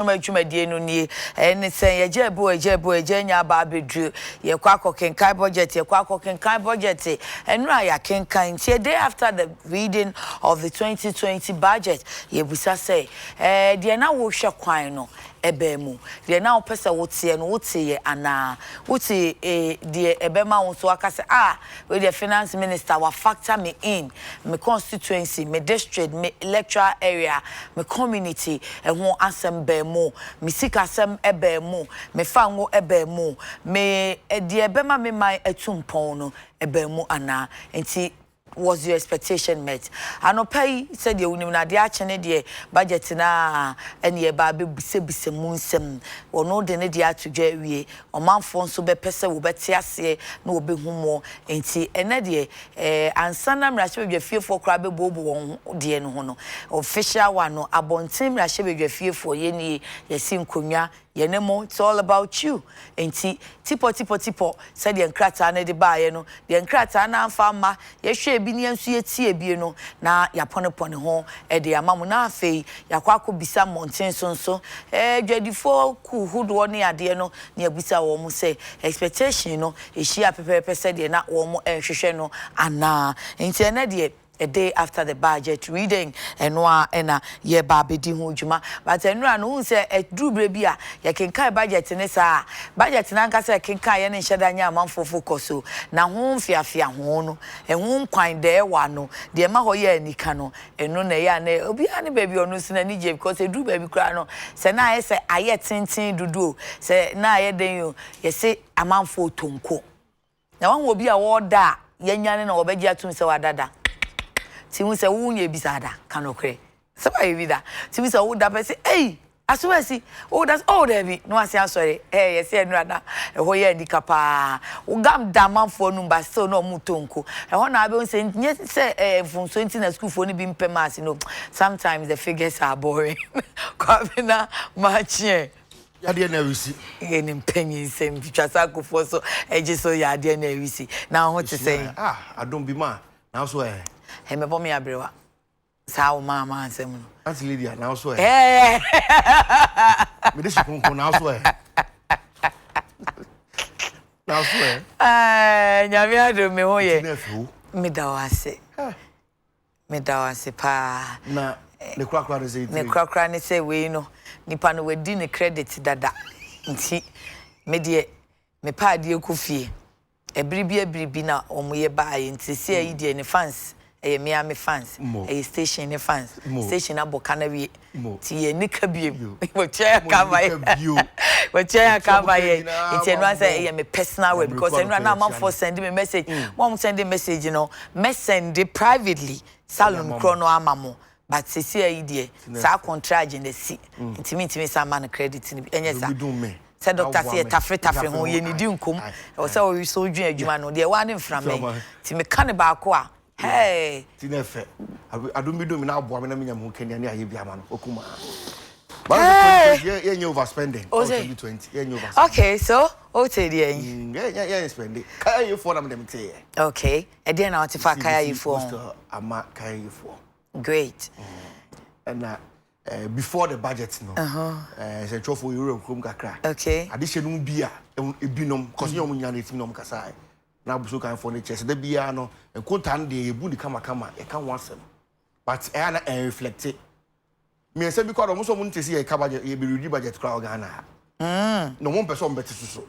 Dwumadie no nie ene sen eje nya ba bedru ye kwa kokenkan budget enra ya kenkan tie day after the reading of the 2020 budget ye busa say de na wo hwe kwan no ebemu de na wo pese wo tie no wo tie ana wo tie de ebema wo so aka say we the finance minister wa factor me in me constituency me district me electoral area me community ho asem mo me sikasem ebemu me fango ebemu me de ebema me mai etumpon no ebemu ana enti was your expectation met anopai said you unim na de achene de budget na ene e ba be bise munsem ono de ne de atudwa wie omanfo nso be pese wo bete ase na obehumo enti ene de ansana mrahye bedwa fiefo kra be bobo won de no ho no official one no abontin mrahye bedwa fiefo ye ni yesi nkonwa yenemo it's all about you enti tipo said the nkrata na de baaye no the nkrata na amfa ma ye hwe bi ne nso ye tie bi no na ya pone ho de amamu na afei yakwa akobisa monten so dwadifo ku hudo ne ade no na abisa wo mu say expectation no ehia pepepe said the na wo mu hwehwe no ana enti ene de a day after the budget reading enwa ena ye ba bedi ho djuma but enra no hu se edrubre bia ye kenkai budget ne sa budget na nka se kenkai ye ne nheda nya amanfo focus na ho mfiafia ho no ehun kwan de wa no de ma ho ye anika no eno na ye na obi ani baby onu sina ni je because edru baby kra no se na ye se aye tintin dudu se na ye den yo ye se amanfo tonko na wan obi a wo da ye nyane na obeji atum se wadada ti mu se wunye bisada kanokre se ba yida ti mu se wo da be se aswesi that's all there no asia sorry yes enu ada ho ye ndika pa wo gam da manfo nu ba so no mutonko ho na be se nye se funso nti na school fo ni bi mpema no sometimes the figures are boring kwabena machie yade na wisi ni mpenyi se mtwasa kofo so eje so yade na wisi na ho te say adom bi ma na so me bo me abrewa sa wo mama ansem no anti Lydia na so me de shikon na so na so nyame ado me ho ye me da wase pa na ne krakra ne say ne krakra ne say we no nipa no wadi ne credit dada nti me de me pa de ekofie ebiribi na omoye ba ye nti se ayi de ne fans Miami fans, a station fans, station aboka na wie. Ti ye nika biem. Wo chair cover you. Wo chair cover ye. It's no say me personal way because na man for send me message. Mom send a message send it privately. Salon chrono amamo. But se see ayi de sa contract in the sea. Intimi sa man credit ni enye sa. Say doctor say tafre ho ye ni di nkom. E say o so dwen adwuma no de wa ne mfra me. Ti me kan ba ko a hey tinefe adumido mi na aboa me na menya mu kenya ne aye bia ma no okuma but you overspending 2020 you overspending okay so o te dey yeah spending kaya you for na dem te okay e dey na what fa kaya you for ama kaya you for great and before the budget no say tro for euro krom kakra okay addition no bia ebinom cause you nya na tim no kasa na buso kan for the chest the bia no enkontan de ebu di kama e kan wasem but e na reflect me say because almost so ntesi e ka budget e be reduce budget kra Ghana no mo person beti so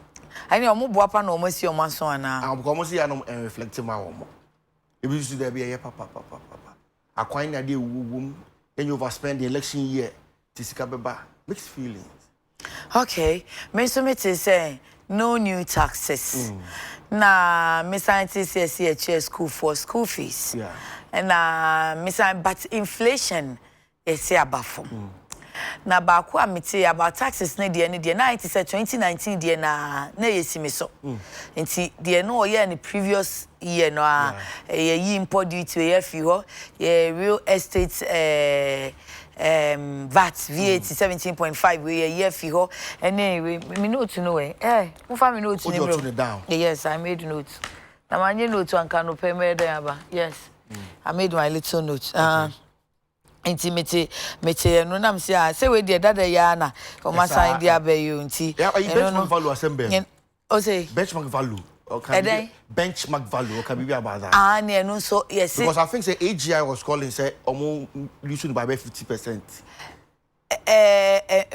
ani o mo boapa na o mo si o manso ana because mo si ya no reflect ma wo mo e bi su there be e papa akwan na de ewuwum any overspend the election year tisika beba mixed feelings okay me so me say no new taxes na me scientists say school for school fees and but inflation is say abafo na ba ko amete about taxes na de na it say 2019 de na yesimi so nti de no ye ni previous year no ye import duty ye fi ho ye real estate VAT 17.5 we year fi ho anyway me note no mo fa me note ni bro yes I made notes na manye note anka no pay me there aba yes I made my little notes intimate mete no nam say we dey dada ya na o ma sign dia be you nti benchmark value assemble o say benchmark value okay benchmark value okay be about that ne no so yes because I think say AGI was calling say omo losing by 50%.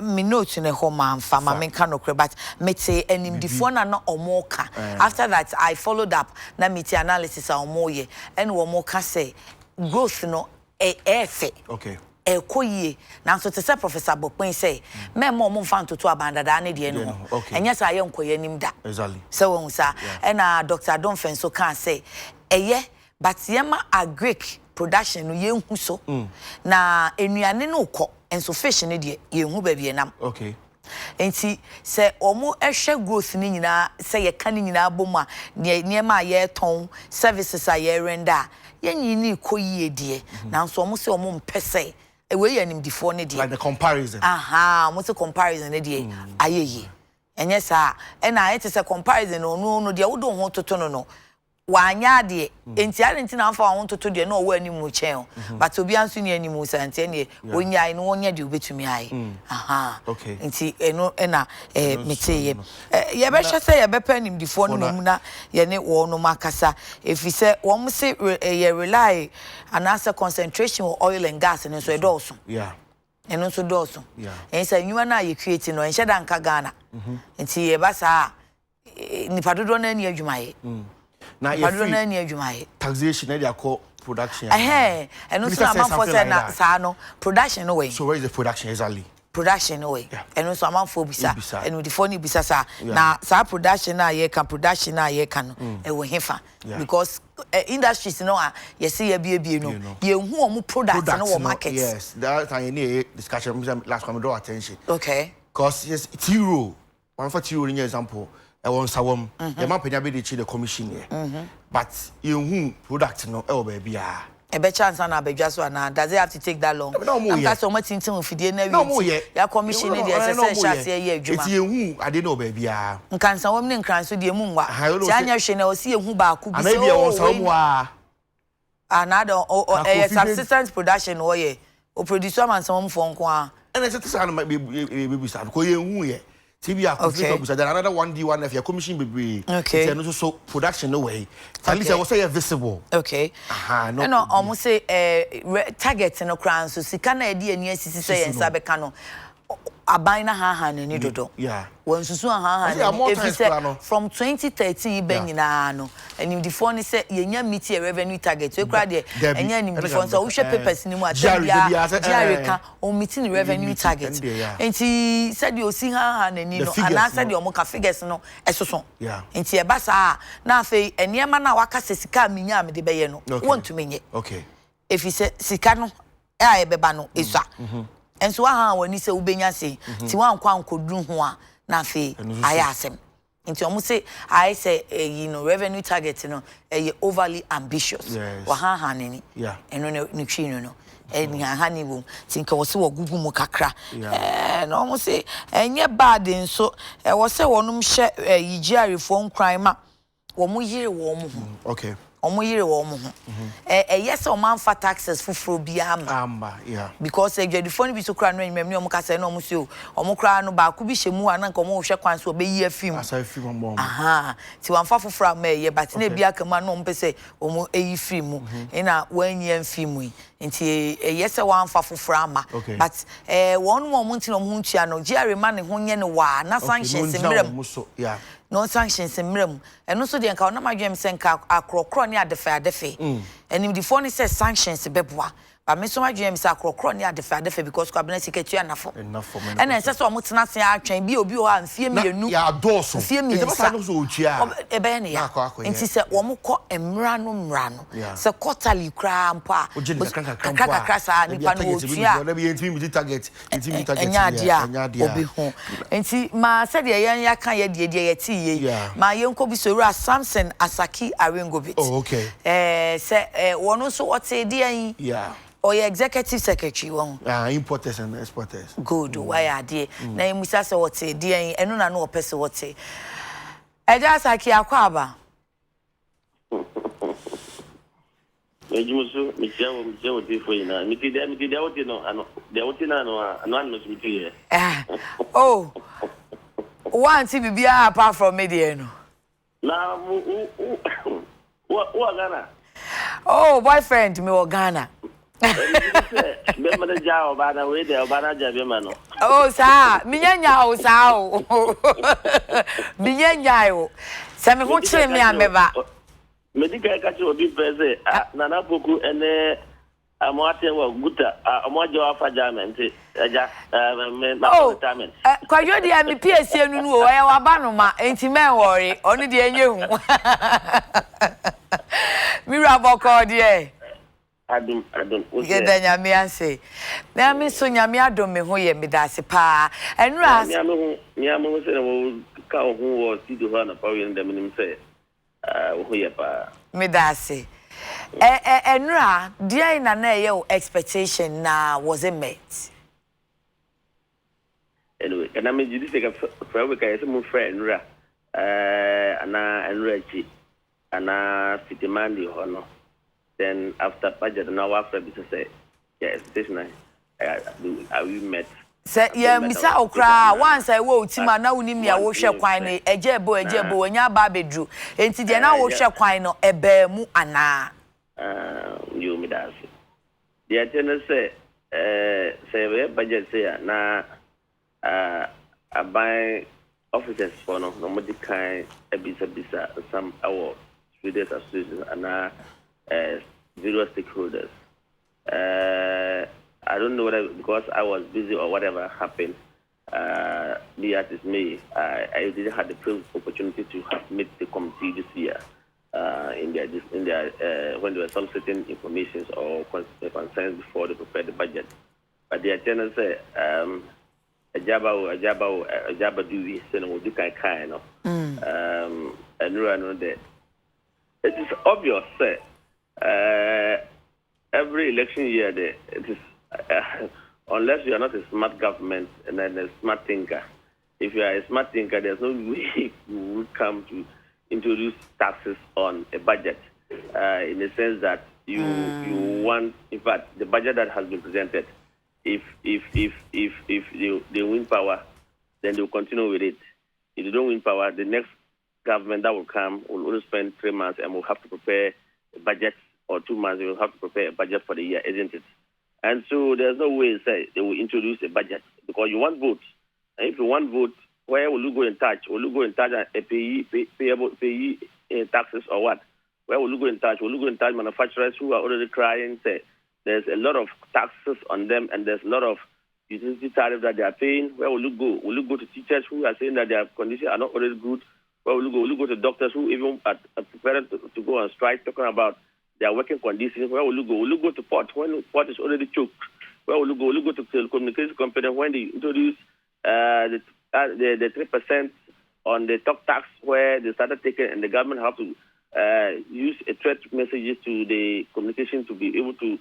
Me note ne ho man fa ma me kan okre but mete enim difo na na omo ka after that I followed up na mete analysis a omo ye and omo ka say growth no efe okay koye na so te say Professor Bokwen say me mo mfa ntoto abandada ne de no enya sa ye nkoye nim da exactly so won sa and Dr. Don Fenso can say eye but yema agric production no ye hu so na enuane no ukọ enso fish ne de ye hu ba bi enam okay enti se omo ehwe growth ni nyina se ye ka ni nyina bom a ne ma ye ton services a ye render ye nyini koyie de na so omo se omo mpese we ye nim difo ne de like the comparison omo se comparison ne de ayeye enye sa e na it is a comparison no de wo do ho toto no wanya de enti arenti na amfa won toto de no wo animu chen but obi anso ni animu sante ne onya no wonya de obetumi ai okay enti eno na meteye ye be hye se ye be panim difo no mu na ye ne wo no makasa efi se wo mo se ye rely anasa concentration of oil and gas ne so e do so eno so do so ensa nyuma na ye create no enhye da nka Ghana enti ye ba sa nipa dodo na ani adwumaye na ye taxation na call production and also amount for say na sa no production no way so where is the production exactly production no way and also amount for bisa and the phone bisa sa na sa production na ye can production na ye can e wo hefa because industries no you see ye bie no ye hu omo product no wo market yes that time any discussion last time draw attention okay because yes Tiro one for Tiro in example I want sawam the man penya be the commission here but you who product no e baby e be chance na abedwa so na does it have to take that long am ka so much tintin ofidie na wi ya commission dey say chance ye adwuma eti ehu ade no baby nkansa wom ne nkran so de mu nwa ti anya hwe na o si ehu ba ku bi so anabi e won sawam another subsistence production wo ye o producer man sawam fo nko a and say say na be sa ko ye hu ye TBA okay. Then another 1D1 if your commission be okay. And also production no way. At least I was say visible. Okay. No almost say target no crown so sika na edi ani asisi say ensa beka no aban na ha ni dodo. Yeah. Won susu ha from 2013 ben nyina no and the phone say yenya meet revenue target we kra de enya ni the phone so wo hwe papers ni mu atabia ka o meeting revenue target enti said you see ha ni no ana said you ka figures no esoso enti e ba sa na afei enema na waka sika minya me de beye no won to menye okay if you say sika no e beba no eswa enso ha wani se ubenya se ti wan kwa nkodru ho a na fe aya asem nti omo say I say revenue target no overly ambitious wa ha neni eno ne twi no eni ha ni wo tinka wo se wo gugu mu kakra no omo say enye bad nso wo se wonum hye yigiarefo nkran ma wo mu yire wo mu okay omo yire wo mo ho yes o man fa taxes fufuro bia amba because edwedifo ni bi so kra no enwem ni omo ka se no omo se o omo kra no ba ku bi hyemu a na nka omo hwe kwan so obeyi afim asa afim mo ti wan fa fufuro ma ye but na bia kama no omo pese omo eyi film ina wanyi afim yi nti yes wan fa fufuro ama but won mo omo nti no omo ntua no giare ma ne ho nye ne wa na sanctions mrem no sanctions mrem eno so de nka na madwem se nka akrokro ne adefe enim the phone says sanctions beboa but me so madwem se akrokro ne adefe because cabinet secretary anafo and ense so omotena se atwen bi obi o amfie mienu ya doso amfie mienu sa no so ochia ebe ne ya enti se omukọ emra no se quarterly kra mpa kakra sa nipa no ochia na bi enti mi target enya dia obi ho enti ma se de yan ya kan ye de ye ti ye ma ye nko bi so ra Samson Asaki Arengobit okay se wono so ote de yan or your executive secretary won importers and exporters good why are there na emusa se wote de enu na no opese wote eja Asaki akwa aba Mejuso, Michelle, before you know, Miki, Oh, one TBBR apart from Mediano. Now, what Ghana? Oh, boyfriend, me or Ghana. Remember the job about the way the Obana Jabimano. Oh, sir, Mianya, oh, sao. Mianya, Sammy, what's me? I'm ever. Medical catch will be present at Nana Puku and I'm watching what Guta, I'm watching our Fajament. Oh, quite you, dear, me PSC, and you are Banoma, ain't he, man, worry, only the you. Miraboko, dear. I don't. Get the Yamia say. Now, Miss Sonia, don't me who ye me that's a pa. And Ras, Niamo said, "Will cow who was see to run a power in the minimum say, who ye pa." me that's it. And Ra, dear, in an expectation now was a mate. Anyway, and I mean, you take a forever guy, some friend, Ra, and Reggie, and City Mandy honor. Then after budget, now after business, say, yes, this night, we met. Say, yeah, Miss Okra, once I will Tima, now we need a washer quine, a jebo, and your baby drew. And today now washer quine, a bear mu ana. You me that's it. The attendant say, budget say, now, I buy officers for no more kind, a bisa, some awards, 3 days associations, and zero stakeholders. I don't know whether because I was busy or whatever happened. The artist me, I didn't have the opportunity to have met the committee this year in their when they were soliciting information or concerns before they prepared the budget. But the attendant said, a jabba do we send a kind of and know that it is obvious every election year it is unless you are not a smart government and then a smart thinker. If you are a smart thinker, there's no way you would come to introduce taxes on a budget in the sense that you want, in fact, the budget that has been presented, if they win power, then they will continue with it. If they don't win power, the next government that will come will only spend 3 months and will have to prepare a budget, or 2 months, they will have to prepare a budget for the year, isn't it? And so there's no way say they will introduce a budget because you want votes. And if you want votes, where will you go in touch? Will you go in touch payee taxes or what? Where will you go in touch? Will you go in touch manufacturers who are already crying? Say there's a lot of taxes on them and there's a lot of utility tariffs that they are paying. Where will you go? Will you go to teachers who are saying that their conditions are not already good? Where will you go? Will you go to doctors who even are prepared to go on strike talking about their working conditions? Where will you go? Will you go to port when port is already choked? Where will you go? Will you go to telecommunications company when they introduce the 3% on the talk tax where they started taking and the government have to use a threat messages to the communication to be able to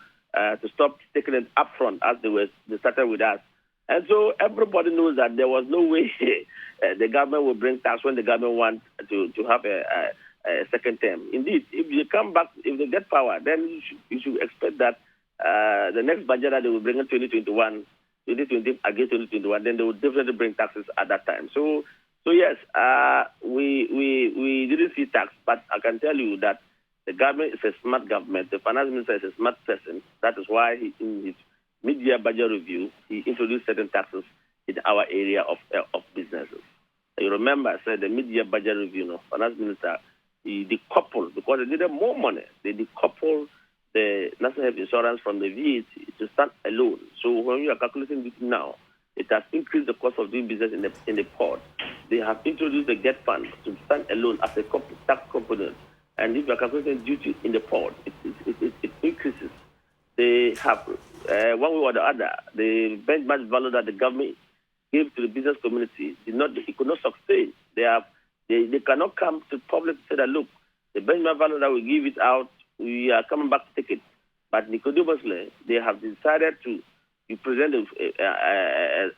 stop taking it upfront as they started with us. And so everybody knows that there was no way the government will bring tax when the government wants to have a second term. Indeed, if you come back, if they get power, then you should expect that the next budget that they will bring in 2020 against 2021, then they will definitely bring taxes at that time. So yes, we didn't see tax, but I can tell you that the government is a smart government. The finance minister is a smart person. That is why in his mid-year budget review, he introduced certain taxes in our area of businesses. You remember, I said the mid-year budget review, finance minister, he decoupled, because they needed more money, they decoupled the national health insurance from the VAT to stand alone. So when you are calculating this now, it has increased the cost of doing business in the port. They have introduced the GET fund to stand alone as a tax component. And if you are calculating duty in the port, it increases. They have, one way or the other, the benchmark value that the government gave to the business community it could not sustain. They cannot come to the public to say that, look, the benchmark value that we give it out, we are coming back to take it. But nicodemously, they have decided to present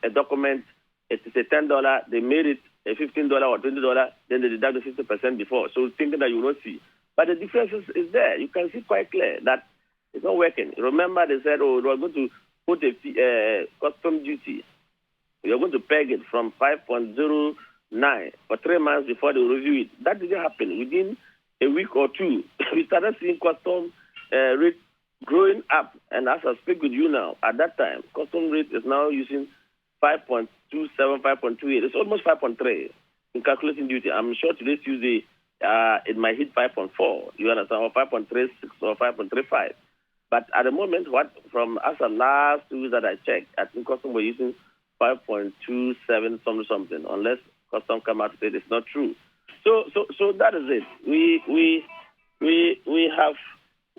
a document. It is a $10. They made it a $15 or $20. Then they deduct the 50% before. So thinking that you will not see. But the difference is there. You can see quite clear that It's not working. Remember, they said, oh, we are going to put a custom duty. We are going to peg it from 5.09 for 3 months before they review it. That didn't happen. Within a week or two, we started seeing custom rate growing up. And as I speak with you now, at that time, custom rate is now using 5.27, 5.28. It's almost 5.3 in calculating duty. I'm sure today, Tuesday, it might hit 5.4. You understand? Or 5.36 or 5.35. But at the moment, from as of last 2 weeks that I checked, I think custom were using 5.27 something, unless custom come out to say it's not true. So that is it.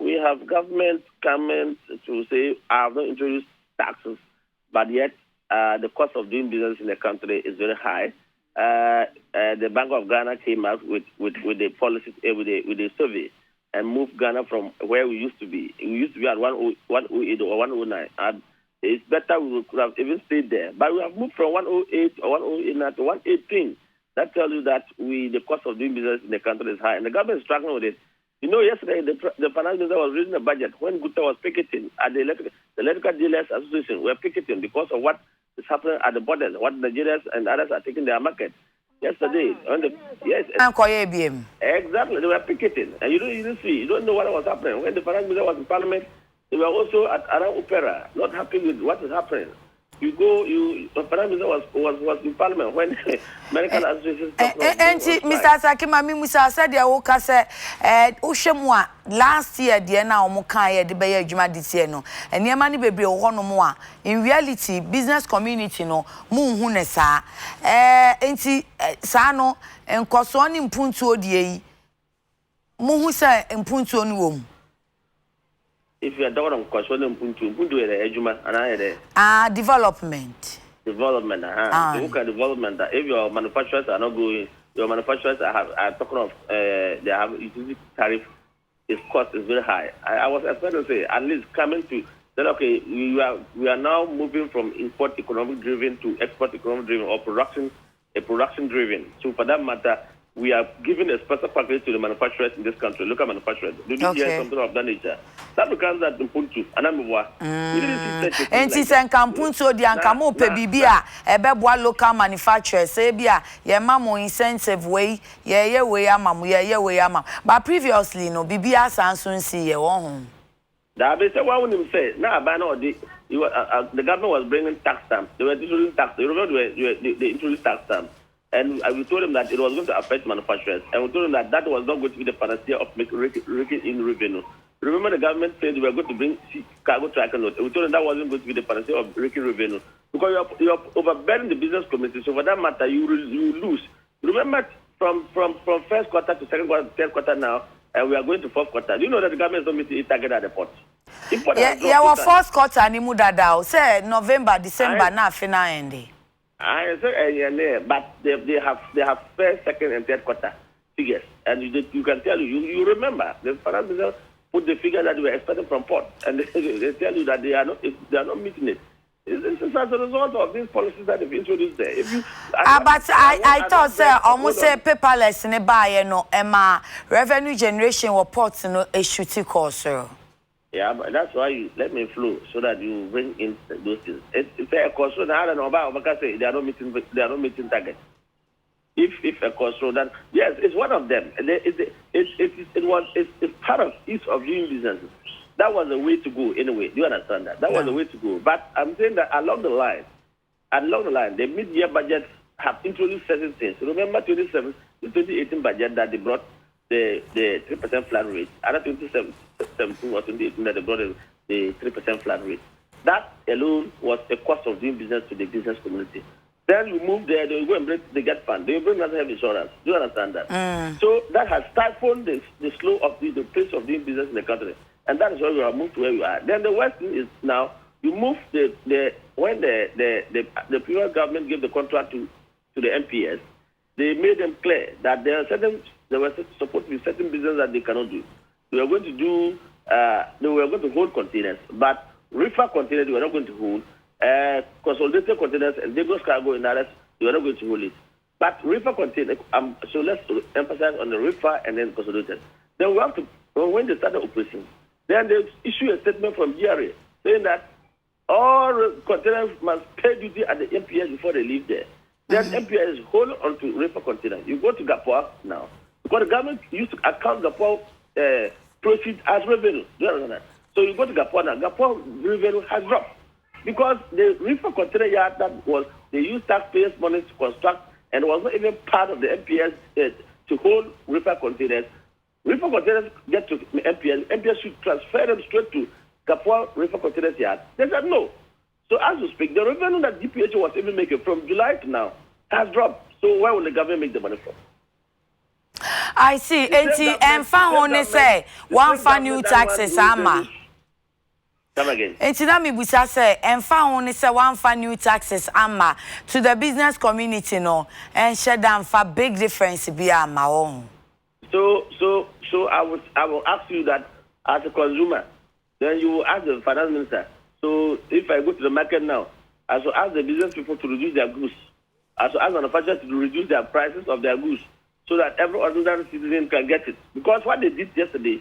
We have government coming to say I have not introduced taxes, but yet the cost of doing business in the country is very high. The Bank of Ghana came out with the policy with a survey and moved Ghana from where we used to be. We used to be at 108 or 109. And it's better we could have even stayed there. But we have moved from 108 or 108 to 118. That tells you that the cost of doing business in the country is high. And the government is struggling with it. You know, yesterday the finance minister was reading the budget when Gupta was picketing at the Electrical Dealers Association. Were picketing because of what is happening at the borders, what Nigerians and others are taking their market. Yesterday, exactly, they were picketing, and you didn't see, you don't know what was happening. When the finance minister was in Parliament, they were also around Opera, not happy with what is happening. The finance minister was in Parliament when American associations. Mr. Sakima, Musa said, "Yawoka said, Ushemwa last year, the na Omukaya, the Bayer Juma Dicieno, and Yamani baby Honomoa. In reality, business community no moon hunesa, enti sano and Koswan in Punto die Muhusa and Punto Nuum." If you are down on questioning Puntu, Ejuma, and I development. Development, you look at development. If your manufacturers are not going, your manufacturers are talking of they have utility tariff. Its cost is very high. I was expecting to say at least coming to that. Okay, we are now moving from import economic driven to export economic driven or production driven. So for that matter, we are giving a special package to the manufacturers in this country, local manufacturers. Did you hear something of that nature? That becomes that in Puntu. And and it's in Campunto, the Ankamo Pebibia, a bebwa local manufacturers, Sabia, ye mammo incentive way, ye way amam. But previously, no Bibia Sansun see your own. That is what would him say. Now, by now, the government was bringing tax stamps. They were introducing tax. You remember they introduced tax stamps. And we told them that it was going to affect manufacturers. And we told them that was not going to be the panacea of raking in revenue. Remember the government said we were going to bring cargo tracker note. And we told them that wasn't going to be the panacea of raking revenue. Because you are overburdening the business community. So for that matter, you lose. Remember from first quarter to second quarter to third quarter now, and we are going to fourth quarter. Do you know that the government is not meeting its target at the port? Our first quarter, Nimudadao, say November, December, now final ending. I say, but they have first, second, and third quarter figures, and you can tell you remember the finance minister put the figure that we were expecting from port, and they tell you that they are not meeting it. This is as a result of these policies that they've introduced there. But I thought, sir, almost say paperless in a buy, no, Emma revenue generation reports no issue to cause, sir. Yeah, but that's why you let me flow so that you bring in those things. It's a control. I don't know about because they are not meeting targets. If a control, then yes, it's one of them. It's part of each of doing businesses. That was the way to go anyway. Do you understand that? That was the way to go. But I'm saying that along the line, the mid-year budget have introduced certain things. Remember the 2018 budget that they brought the 3% flat rate. Another 2017 or 2018 that they brought the 3% flat rate. That alone was a cost of doing business to the business community. Then you move there, they go and bring the get fund. They bring another health insurance. Do you understand that? So that has stifled the flow of the pace of doing business in the country. And that is why we have moved to where we are. Then the worst thing is now you move when the previous government gave the contract to the MPS, they made them clear that there were supposed to be certain business that they cannot do. They were going to hold containers, but reefer containers they were not going to hold. Consolidated containers and Lagos cargo and others, they were not going to hold it. But reefer containers, so let's emphasize on the reefer and then consolidated. Then we have to, when they started operating, Then they issue a statement from GRA saying that all containers must pay duty at the MPS before they leave there. Then MPS is hold on to reefer containers. You go to Gapua now, because the government used to account Gapua proceeds as revenue. So you go to Gapua now, Gapua revenue has dropped. Because the reefer container yard that was, they used taxpayers' money to construct and was not even part of the MPS to hold reefer containers. Reefer containers get to MPS. MPS should transfer them straight to Gapua reefer containers yard. They said no. So as we speak, the revenue that DPH was even making from July to now has dropped. So where will the government make the money from? I see. And found say one for new taxes, Ama. Come again. That busa say and found say one for new taxes, Ama, to the business community, no, and shut down for big difference be my own. So I will ask you that as a consumer, then you will ask the finance minister. So if I go to the market now, I shall ask the business people to reduce their goods. I shall ask manufacturers to reduce their prices of their goods so that every ordinary citizen can get it. Because what they did yesterday,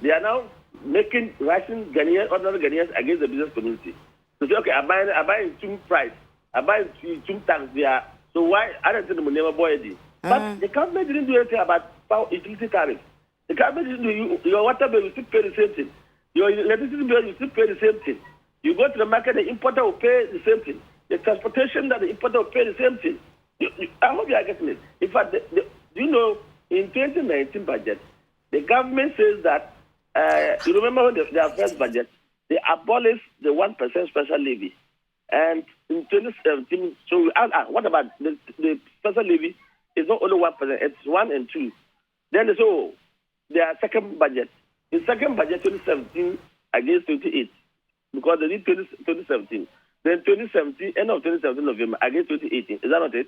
they are now making rising Ghanaians, ordinary Ghanaians against the business community. So say, okay, I buy in two price, I buy in two tax there. So why I don't think the money boy did. But the government didn't do anything about power utility tariff. The government didn't do your water bill, you still pay the same thing. Your electricity bill, you still pay the same thing. You go to the market, the importer will pay the same thing. The transportation that the importer will pay the same thing. I hope you are getting it. In fact, you know, in 2019 budget, the government says that, you remember when their first budget, they abolished the 1% special levy. And in 2017, so what about the special levy? It's not only 1%, it's 1 and 2. Then they say, oh, their second budget. In second budget, 2017 against 28, because they did 2017. Then 2017, end of 2017 November against 2018. Is that not it?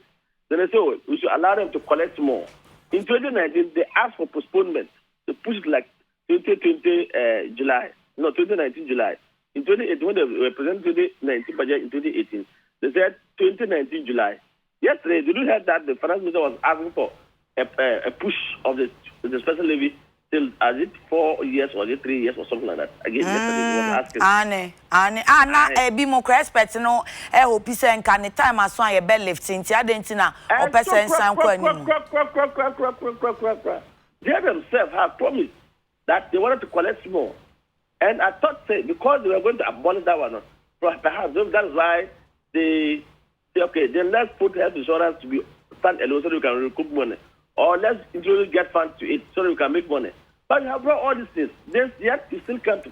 Then they say, oh, we should allow them to collect more. In 2019, they asked for postponement. They pushed like 2020 July. No, 2019 July. In 2018, when they represented 2019 budget in 2018, they said 2019 July. Yesterday, did you hear that the finance minister was asking for a push of the special levy till, as it 4 years or 3 years or something like that? Again, yesterday he was asking. Anne, be more expert, no, hope he said, can the time as one a bell lifting, Tiadentina, or person, they themselves have promised that they wanted to collect more. And I thought, say, because they were going to abolish that one, perhaps that is why they say, okay, then let's put health insurance to be stand alone so we can recoup money. Or let's introduce get funds to it so that we can make money. But you have brought all these things. Yet you still come to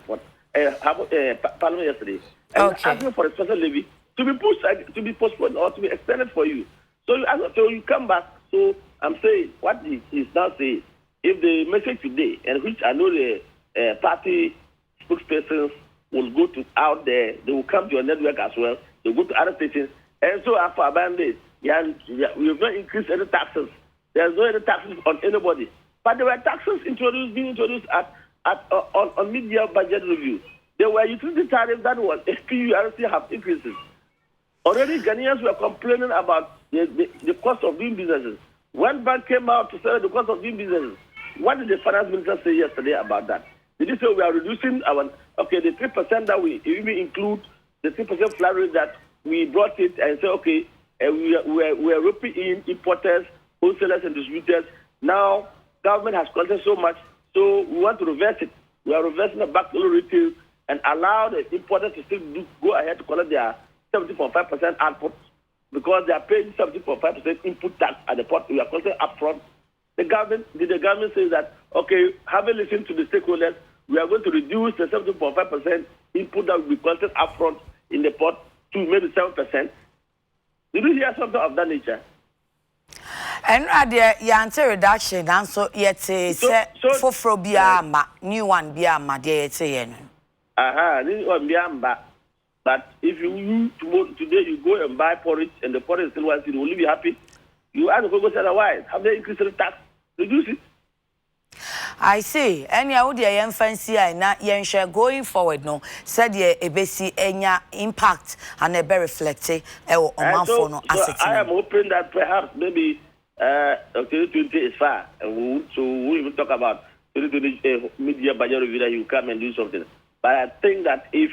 Parliament yesterday and asking for a special levy to be pushed, to be postponed or to be extended for you. So you come back. So I'm saying what he is now saying. If the message today, and which I know the party spokespersons will go to out there, they will come to your network as well. They will go to other stations. And so after abandoned, we have not increased any taxes. There's no any taxes on anybody. But there were taxes being introduced on mid-year budget review. There were utility tariffs that was PURC have increases. Already Ghanaians were complaining about the cost of doing businesses. When bank came out to say the cost of doing businesses, what did the finance minister say yesterday about that? Did he say we are reducing the 3% that we include the 3% flat rate that we brought it and say, okay, we are roping in importers, wholesalers and distributors. Now, government has collected so much, so we want to reverse it. We are reversing it back to retail and allow the importers to still go ahead to collect their 70.5% output because they are paying 70.5% input tax at the port. We are collecting upfront. The government say that, okay, having listened to the stakeholders, we are going to reduce the 70.5% input that will be collected upfront in the port to maybe 7%. Did you hear something of that nature? And your answer reduction, and so yet say for new one biama, dear saying. This one biamba. But if you today you go and buy porridge and the porridge still wants it, will you be happy? You ask the go say otherwise. Have they increased the tax? Reduce it. I see. And ya would your fancy na yen share going forward no said ye ebesi enya impact and a be reflected on no asset. I am hoping that perhaps maybe 2020 is far and so we will talk about 2020 media budget review that he will come and do something. But I think that if,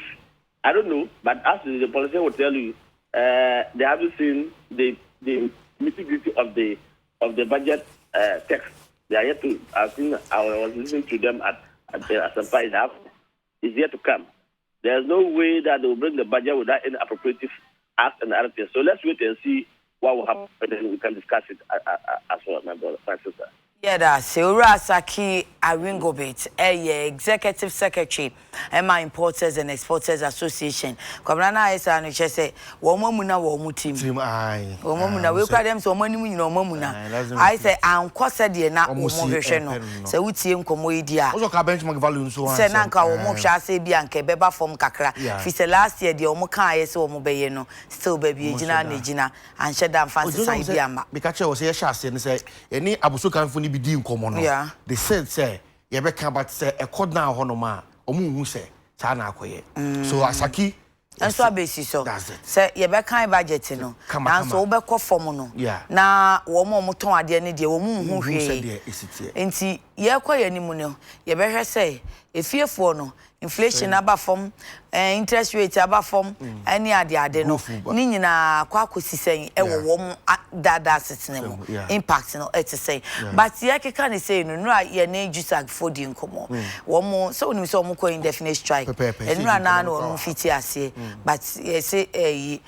I don't know, but as the policy will tell you, they haven't seen the nitty-gritty of the budget text. They are yet to, I think I was listening to them at some point. It's yet to come. There's no way that they will bring the budget without any appropriative act and other things. So let's wait and see what will happen, and then we can discuss it as well, my brother, my sister. Yeah, that's Ura Saki Awingobit, Executive Secretary, Emma Importers and Exporters Association. Komrana is an say, Womamuna Womutim. Womamuna, we call them so many Momuna. I say, I'm Cossa de na Momosheno. So we see him Comodia. Also, benchmark value so on. Senanka or Mosha say Bianca, Beba from Kakra. If last year, the Omoka is Omobayeno, still baby Gina Negina, and Shadam Fancy Biama. Because was a chassis and say, any Abusukan for be in common. Yeah. They say, you better but say a code now honoma, or moon say, Sana Koye. So Asaki, and so basis so. That's it. Say, you better budget, you know. Come on, so over formono. Yeah. Now, one more moton at the end of the woman who said, is it? And see, ye quite any money. You better say, if you're for no. Inflation aba from interest rate aba from any ade no ni nyina kwa kwosisen e wo wom dada assetene mo impact no et say but ye keka ne say no a ye na jusag for di nkomo wo mo so oni so mo ko indefinite strike enura na no mo fiti ase but ye say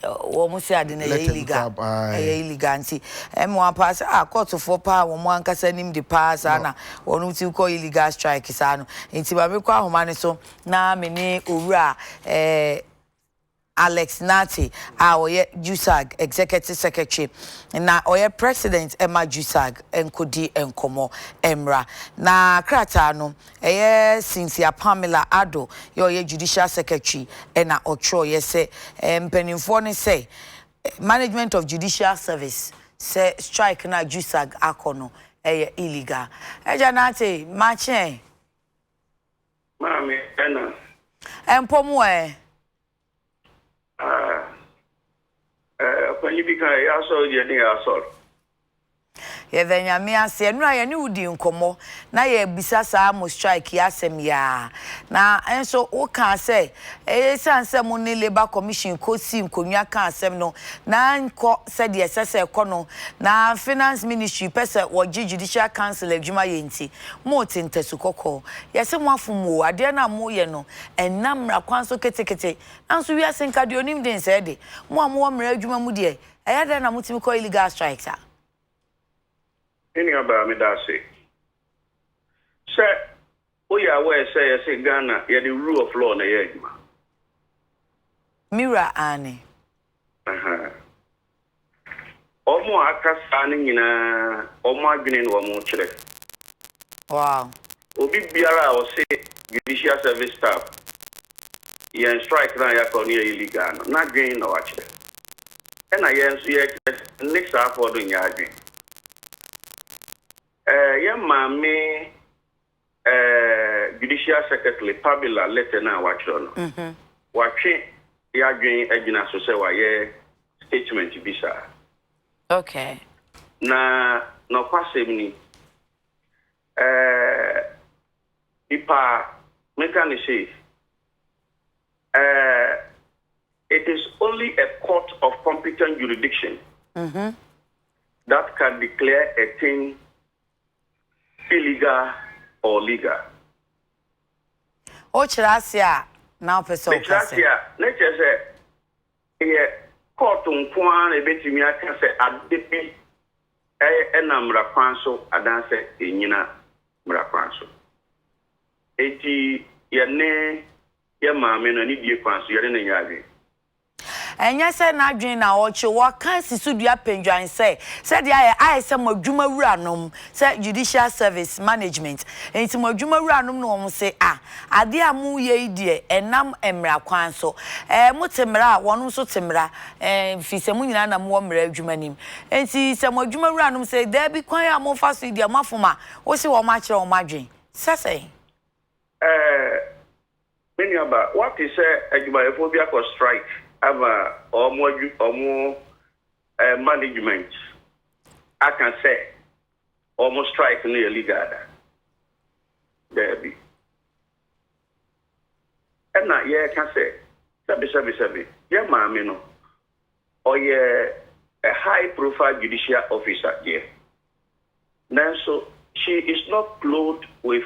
wo mo say ade na illegal illegal nti mo pass court for pa wo mo ankasa nim di pass na wo no ti ko illegal strike sa no nti ba me kwa ahoma so na me ni owura Alex Nati oye JUSAG Executive Secretary na oye President Emma JUSAG enkodi enkomo emra na krata no Cynthia Pamela Ado oye Judicial Secretary na otro ye say mpanimfo ne say management of judicial service say strike na JUSAG akono illegal eja nati mache Mami, Anna. Empomo when you become a soul, you need a soul. Ye nyame ase no aye ne wudi nkomo na ye bisa sa mo strike ya asem ya na enso wo kan say sanse mo ne labor commission ko si nkonwa kan asem no na nko se de sese ko no na finance ministry pese wo judicial council adwuma ye nti mo tintesu kokko ye se mo afumo ade na mo ye no enamra kwanso ketekete anso wi asenka de onim den se de mo amwo mra adwuma mu de eya de na mo timi ko illegal strike sa Any about me that say, sir, we are where say Ghana, you're the rule of law na yegma. Mira Annie. Omo akasani na omo agene no omo chere. Wow. Obi biara o say judicial service staff. Yen strike na ya ko ni illegal na agene no wa chere. E na yen so ye next afọ do nya agene. Yeah, me judicial secretary Pabila letter na watch on. Watching ya green agina so say wa ye statement bisa. Okay. Na no kwasem ni ipa mekani say it is only a court of competent jurisdiction that can declare a thing illegal or legal. O chirasia now person o kase. Chirasia, nature say court nkwan ebetimi aka say adepi na mra kwanso adanse enyina mra kwanso. Eti ye maame no ni die kwanso ye ne nyaade. Enya se na adwen na oche wo kan sisudua pendwan se de aye se madwuma wuranom se judicial service management enti madwuma wuranom no wo se ade amu ye die enam emra kwan so mutemra wonu so temra fi se mu nyina na mo mra adwuma nim enti se madwuma wuranom se da bi kwan ya mo fa so die mafoma wo se wo ma kire wo madwen sese Menyaba what is adwuma ephobia ko strike Ava or more management. I can say almost strike near legal. there be. And now, yeah, can say, sabi, yeah, mammy, no, or yeah, a high profile judicial officer, yeah. Now, so she is not clothed with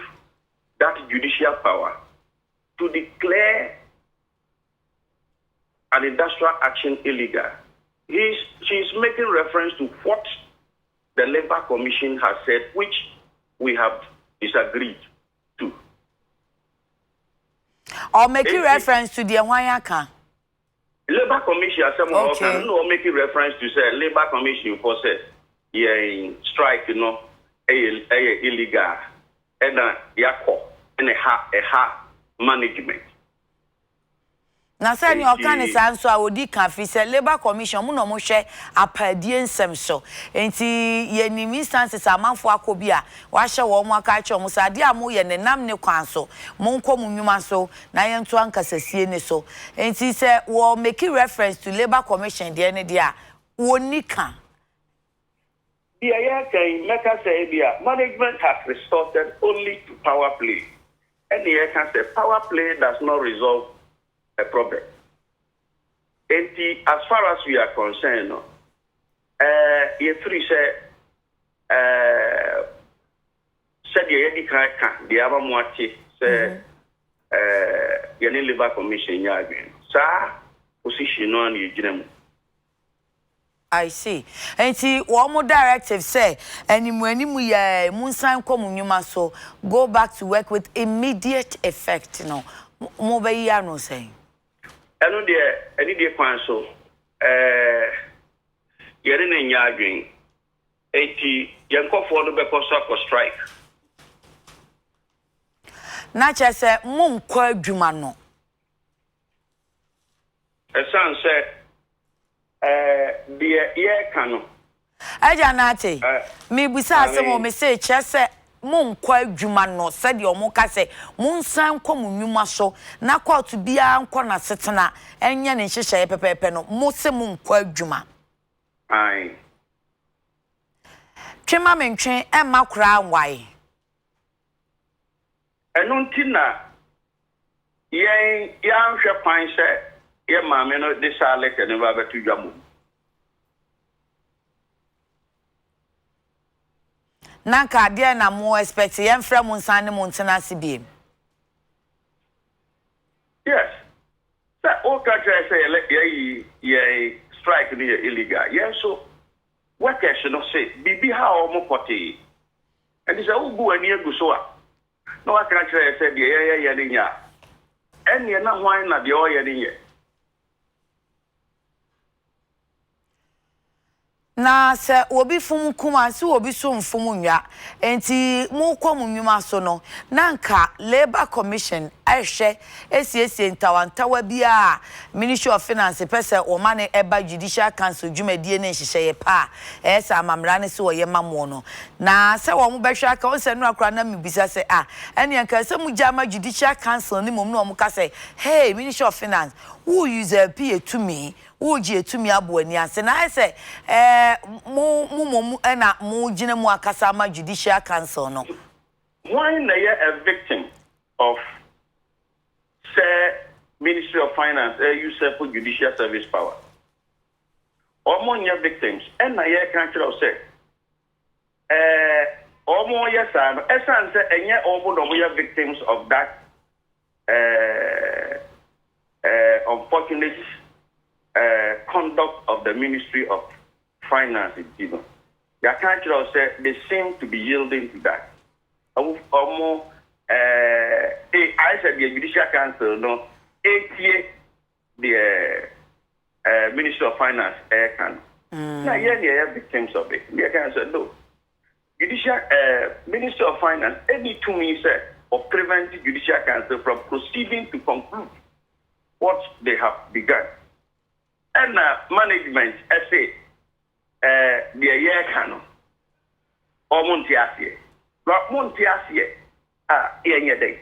that judicial power to declare an industrial action illegal. She is making reference to what the Labour Commission has said, which we have disagreed to. Or making reference to the Wanyaka. Labour Commission, someone okay. No making reference to say Labour Commission for said, yeah, strike, you know, illegal, and yako, and a ha management. Na say ni okane san so awodi kan fi say Labour Commission mu no mo hwe apadie nsem so enti ye ni instances amanfo akobi a wa hye wo mo aka che mo sa de amu ye ne nam ne kwan so mo nko mu nwuma so na ye nto ankasasie ne so enti say wo make reference to Labour Commission de ne de a woni kan yeah can make us say management has resorted only to power play, and the can say power play does not resolve a problem. And as far as we are concerned, you three say, said the Edika, the Abamuati, say, Yanni Labour Commission, Yagin. Sir, position on you, I see. And see, one more directive say, and when you munsan komunyuma so go back to work with immediate effect. You know, mobile no saying. I know any day council, you're in a yarding 80 young for the Beco strike. Nature say, Moon Qua Jumano. A son said, the ear canoe. Ajanate, me besides some me say, Chesse. Mon kwa dwuma no said your moka say mon san komu nwuma so na kwa to bia anko na setena enye ne nhyehyɛ pepepe no mo se mon kwa dwuma ai twema mentwen emma kura anwae eno ntina yen hwɛ kwan sɛ ye maame no de salek ne ba betu dwamu Nanka dia na mo expect yen fra mo nsan ne mo ntena sibiem. Yes. So all countries say ye strike ni illegal. Yes, so workers should not say bibi how mo kote. And this who go ani egu so a. No what country say ye ni nya. En ye na hwan na de o ye ni ye. Na se obi fum kuma se obi so mfum nwa enti mu kom nwuma so no nanka Labour Commission ahwe esiesie ntawantawa bia Ministry of Finance pese o mane eba Judicial Council dwumadie ne nhyehyeye pa esa amamra ne se wo ye mamo no na se wo mo behwe aka o se no akra na mebisa se ene yanka se mu jama Judicial Council ni mom no mo ka se hey Ministry of Finance who use a PA to me Uji etumi abuani ase na say mu na mu gina mu akasa ma Judicial Council no why na you a victim of say Ministry of Finance use for judicial service power among your victims and na you can tell say omo yes and esan say enye omo no your victims of that unfortunate conduct of the Ministry of Finance, you know. The country said they seem to be yielding to that. I said the Judicial Council, no, 8 years the Ministry of Finance can. Now, they are victims of it. The council, no. Judicial Ministry of Finance, any 2 means of preventing Judicial Council from proceeding to conclude what they have begun. And management, I say, the year canon, or Montiasie. But Montiasie, any day.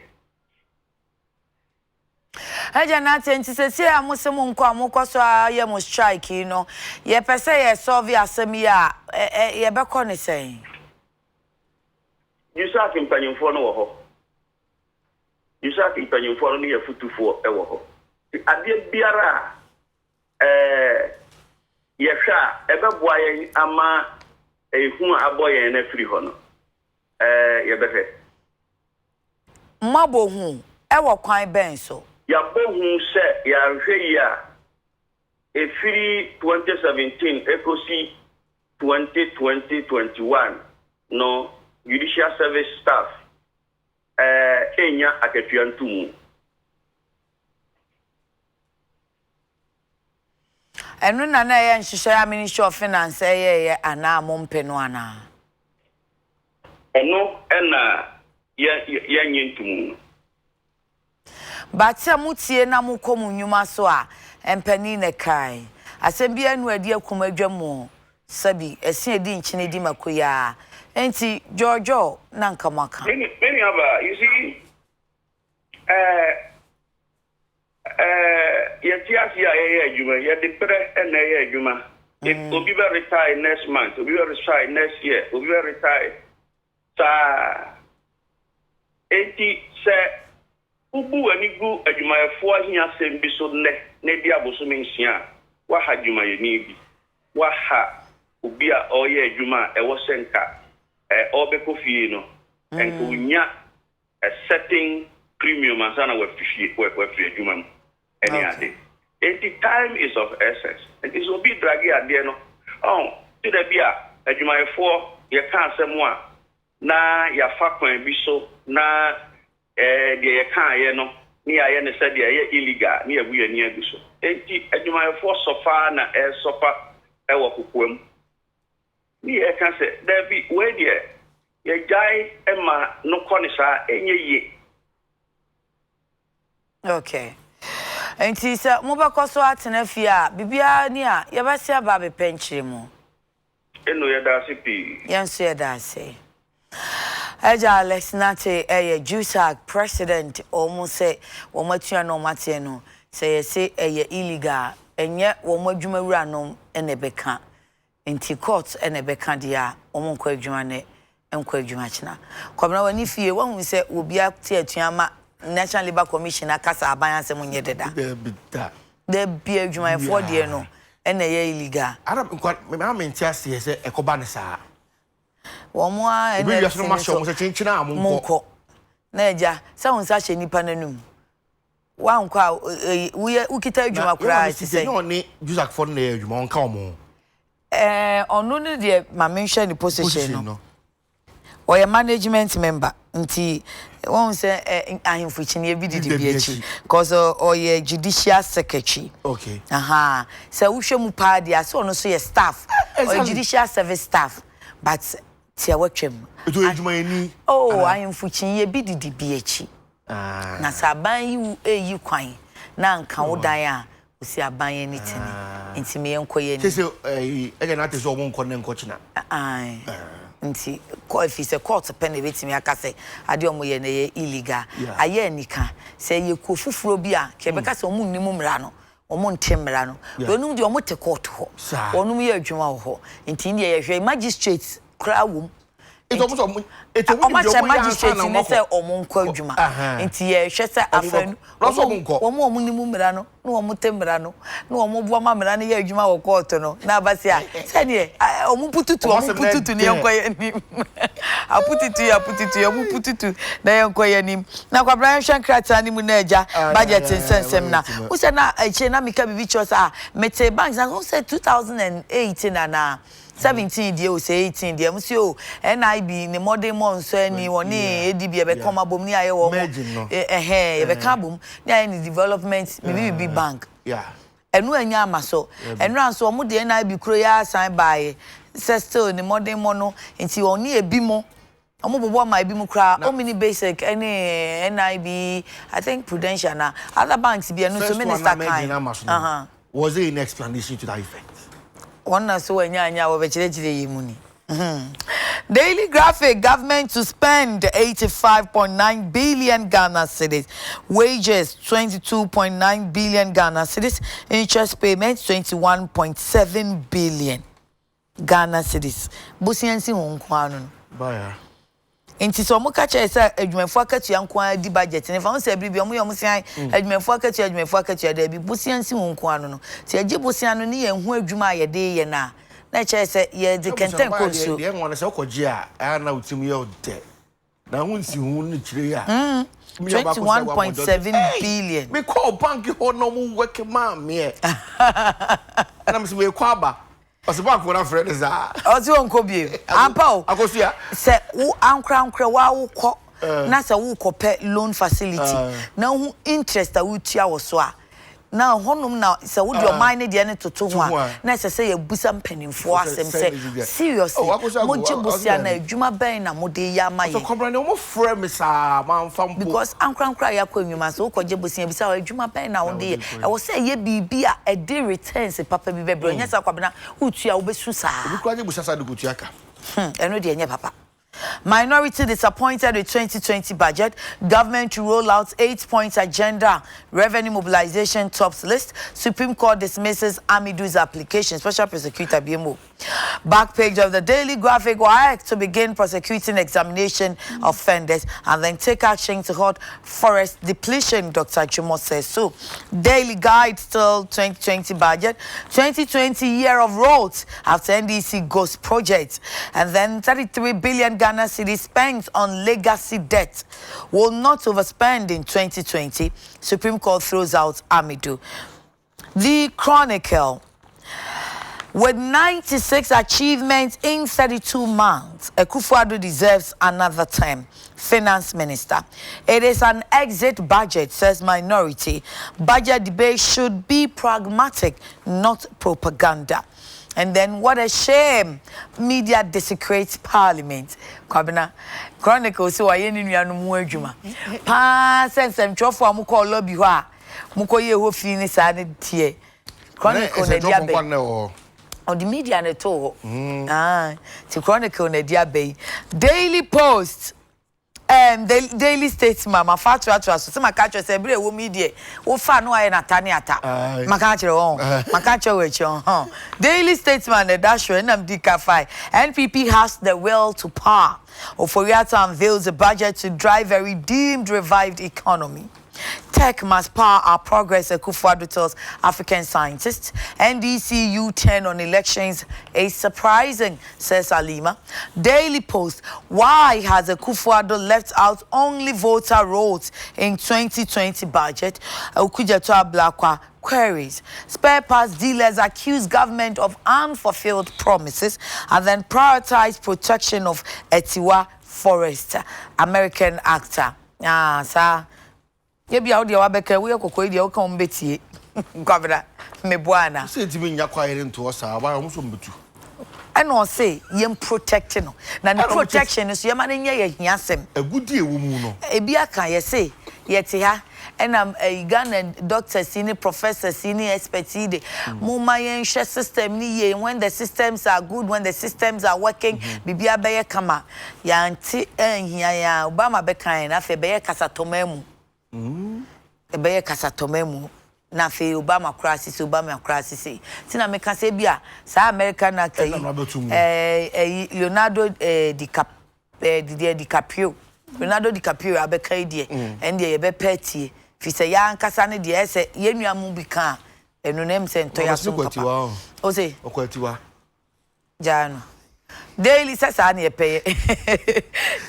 Ajanate nti se amosemo nko amokoso ye mo strike you know. Ye pese ye solve asemi a ye be ko ne sen. You say mpanyimfo no wo ho. you say if you follow me a foot for ewo ade biara yehwa ebeboa yen ama ehu aboye na firi ho no yebehwe mabo hu ewo kwan ben so ya bohu se ya hwe ya efiri 2017 ekosi 2021 no judicial service staff enya aketuantumu enu na ye nhihye Ministry of Finance ye ana mompe no ana eno na ye nyintumu batia mutie na mukomu nyuma so a empani ne kai asem anu adi akuma dwamu sabi esi edi nchine di makoya enti Jojo na nkamaka many aba you see yetiasia adwuma ye de pre na adwuma obi be retire next month obi be retire next year obi be retire sa enti se ubu anigu adwumayefo ahia sem bi so ne di abosom nsia wa ha adwumayeni bi wa ha obi a oye adwuma ewo senka obeko fie no enko unya a setting premium asana wa fie adwuma mu any ade the time is of essence and it will be dragi ade no to the bia adwumayefo ye ka asem a na ya fa kwan bi so na de ye kan ye no ni aye ne se de ye illegal ni abu ye ni agu so enti adwumayefo sofa na sofa ewo kokoam ni e kan se there be we de ye jai ema no konisa enye ye okay enti se mo ba koso atena fi a bibia ni a ye ba se aba be penchire mu eno ye da se pi yenso ye da se Eja Lesnate Jusak president almost say womatua no mate no say illegal enye womadwuma wura no enebeka enti court enebeka dia omonkwa adwuma ne enkwa adwuma china kwabna wani fie won say obi ate atuama National Labor Commission akasa abanyanse munye deda de bia adwuma for de no ene ye illegal ara me menti ase say ekoba ne saa Womwa ene bi yaso masho mo se chinchina amonko na eja se won sa hye nipa nanum wa nkwa ukita adwuma kura se no ni Jusak for na adwuma onka omo onu ne de ma menhwe ni position no oye management member nti won se ahemfuchi ne bi didi bi achi cause oye judicial secretary okay aha se wohwe mu pa dia se ono so ye staff oye judicial service staff but tia watwem eto adwuma eni ahemfuchi ye bi didi bi achi na saban yi eyi kwan na nka wodan a osi aban ye nitini nti me enkoye ni se ege na teso omo nko ne nko china nti ko if se court pen betimi aka se ade omo ye na ye illegal aye nika se ye ko fufuro bi a ke be ka se omo nnimu mra no omo ntemra no onum de omo te court ho onum ye adwuma ho nti ndi ye hwe magistrate kra wom etomo magistrate ni se omo nko adwuma nti ye hwe se afan omo nnimu mra no na omo temra no na omo bo ma mra no ye adwuma wo court no na abasia se ne omo pututu ne yenkoye nim aputitu omo pututu na yenkoye nim na kwabra hwan krata ni mu na eja budget nsensem na wo se na eche na mika bibi chosa mete banks na wo se 2018 na 17 die o say 18 die msi o NIB ni modern months ni woni EDB e be koma bom ni aye wo e be ka bom ni aye ni development BBB bank enu anya amaso enu anso omo de NIB kro ya sign by still ni modern mono nti oni ebi mo omo bobo ma ebi mu kra o mini basic any NIB I think Prudential na other banks bi enu so minister kan was there an explanation to that effect? One so anya wo be chire yimuni Daily Graphic government to spend 85.9 billion Ghana cedis, wages 22.9 billion Ghana cedis, interest payments 21.7 billion Ghana cedis. Busiansi honkwa no. Baya. Nti so mo ka che say adwumafo akatua nko di budget ne fa won say bibia mo yom sian adwumafo akatua da bi busian si won nko ano no ti agi busian no ne ye hu adwuma ye de ye na che say ye de kenten ko so de won say okoje a na utim ye ode na hun si hu ni kire ya 21.7 billion. Me call bank ho no mo work man me. Na me say kwa ba. O se bank for na friend is ah. O ti won ko bie. Ampa o. Akosua. Se wo ankra wa wo ko na se wo ko pe loan facility. Na hu interest a wo tua wo so a. Na honum na se wo de o mine de ne toto ho a. Na se ye busa mpanimfo asem se seriously. Mo jibusia na adwuma ben na mo de ya maye. So comprend o mo frɛ me sa man fampo. Because ankra ya kwa nwuma so ko jibusia bisa adwuma ben na wo de. E wo se ye bibi a e de returns papa bi bebre. Nya sa kwabena wo tua wo besu sa. Obi kwa jibusia sa de ko tua ka. Eno de nye papa. Minority disappointed with 2020 budget. Government to roll out 8-point agenda. Revenue mobilization tops list. Supreme Court dismisses Amidu's application. Special Prosecutor BMO. Back page of the Daily Graphic. WAEC to begin prosecuting examination offenders and then take action to halt forest depletion, Dr. Chumo says. So, Daily Guide still 2020 budget. 2020 year of roads after NDC Ghost Project. And then 33 billion Ghana cedis spent on legacy debt will not overspend in 2020. Supreme Court throws out Amidu. The Chronicle. With 96 achievements in 32 months, Akufo-Addo deserves another term. Finance Minister. It is an exit budget, says Minority. Budget debate should be pragmatic, not propaganda. And then what a shame. Media desecrates Parliament. Kwabena Chronicle so ayeni nuanu mu adwuma. Pa sensem twofo amukọ lobby ho a mukọ ye ho fi ni sa ne tie. Chronicle na dia be. On the media na to. The Chronicle na dia be. Daily Post. Daily Statesman ma fa to so se maka cho se bre wo media wo fa no aye na tani ata maka kire won maka cho we cho Daily Statesman na dash we nam dika 5 NPP has the will to power. Oforiata unveils a budget to drive a redeemed revived economy. Tech must power our progress, Akufo-Addo tells African scientists. NDC U-turn on elections is surprising, says Alima. Daily Post. Why has Akufo-Addo left out only voter rolls in 2020 budget? Okujeto Ablakwa queries. Spare parts dealers accuse government of unfulfilled promises and then prioritize protection of Etiwa forest. American actor. Sir. Yebi audi wabeka we kokoi dia oka ombetie kwabra mebuana say timi nya kwaire nto osa ba mo so mbetu eno say yem protect no na the protection is yema na nya ye hiasem agudi ewu mu no ebi aka ye say yete ha enam Ghana doctor senior professor senior expertise muma yen hwe system ni ye when the systems are good when the systems are working bibia be ye kama ya anti enhia ya Obama be kan na fe be ye kasatomamu ebeye kasatomemu na fe Obama crisis tina meka se bia sa American actor Leonardo DiCaprio abeka die ende ye be petie fi se ya nkasa ne de ese yenuamu bi kan enunem se ntoya so papa o se okwatiwa jano Daily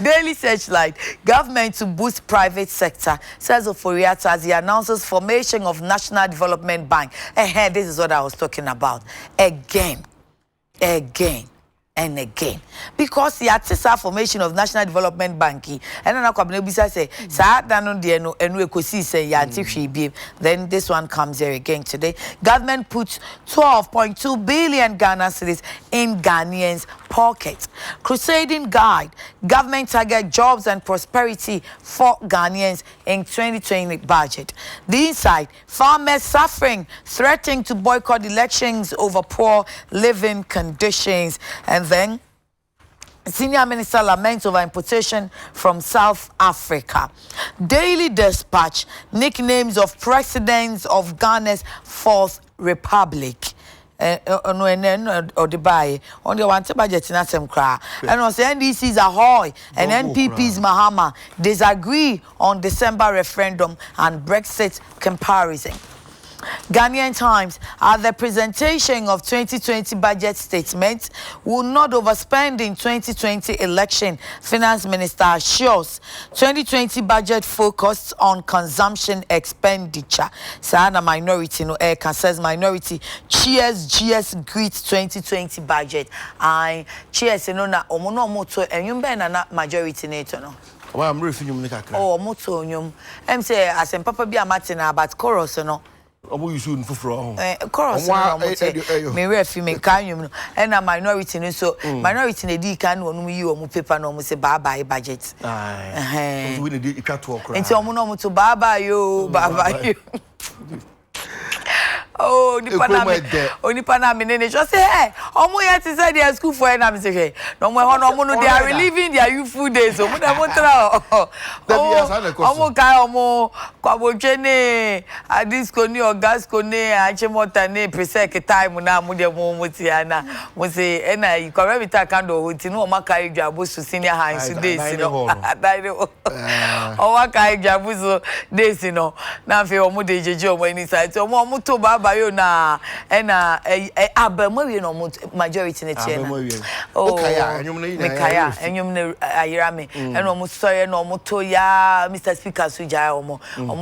Daily Searchlight. Government to boost private sector, says Oforiata as he announces formation of National Development Bank. This is what I was talking about. Again. And again, because the artisa formation of National Development Bank, and then I say, then this one comes here again today. Government puts 12.2 billion Ghana cedis in Ghanaians' pockets. Crusading guide, government target jobs and prosperity for Ghanaians in 2020 budget. The inside, farmers suffering, threatening to boycott elections over poor living conditions. And then Senior Minister laments over importation from South Africa. Daily Dispatch, nicknames of presidents of Ghana's Fourth Republic. no ene or the buy on the one budget in asem kra and on say NDC's ahoy and NPP's Mahama disagree on December referendum and Brexit comparison. Ghanaian Times, at the presentation of 2020 budget statement, will not overspend in 2020 election. Finance Minister assures 2020 budget focused on consumption expenditure. Sana minority no says minority cheers GS greets 2020 budget. I cheers no na omono moto enyumbe na majority neto no. Wa am refinyum ne kakra. Oh moto nyum. Em say asem papa bi amate na but chorus no. Omo yusu nfufuro ho chorus no me refi me kanwum no and na minority no so minority na di kan no onum yi omu paper no omu say bye bye budget we need itwa to okra enti omu no omu to bye bye yo oh nipa na me ne just say hey omu yet say their school for na me say hey no mo ho no omu no they are reliving their youthful days omu da mo tra omu kai omu kwabotwe ne adisco ni ogasco ne achemota ne presec time na mu de mo tia na mo say na you come every time kan do hoti no ma kai dwabosu senior high school days no o wa kai dwabosu days no na fe omu de jeje omu ni site omu to baba yo na abamawie no majority ne tie na okay enyum ne me kaya enyum ne ayira me eno omu soye no omu to ya Mr Speaker so jai omu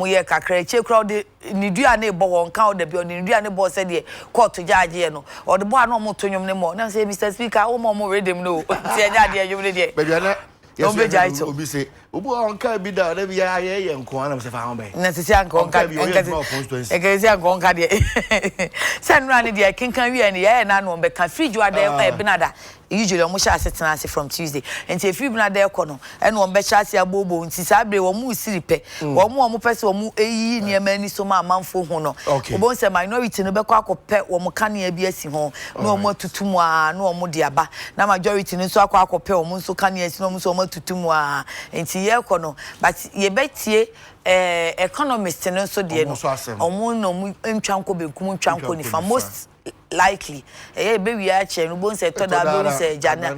ye kakra che crowd ni dua na ebo won kan o da bi ni dua na ebo se de court judge no o de bo na omu to nyum ne mo na say Mr Speaker o mo redeem no tie nya de enyum ne de baby na yes obi say obu on ka bi da na bi ya ye nko ana se fa ho be na se anko nka egezi anko nka de sanra ne de kenkan wi ne ya na no be ka fridge wa de benada usually omo sha setena from Tuesday and if you benada ekọ no e no be sha se abobo nti sabre wo mu siripe wo mu pese wo mu eyi niema ni so ma amanfo ho no obo se minority no be kọ akọpe wo mu kanea bi asi ho no omo tutumu a no omo de aba na majority no so akọpe wo mu so kanea asi no omo so omo tutumu a nti ye kọ no but ye betie economist no so de no omo no mu ntwanko bekum ntwanko ni fa most likely be we a che no bon se to da be se jana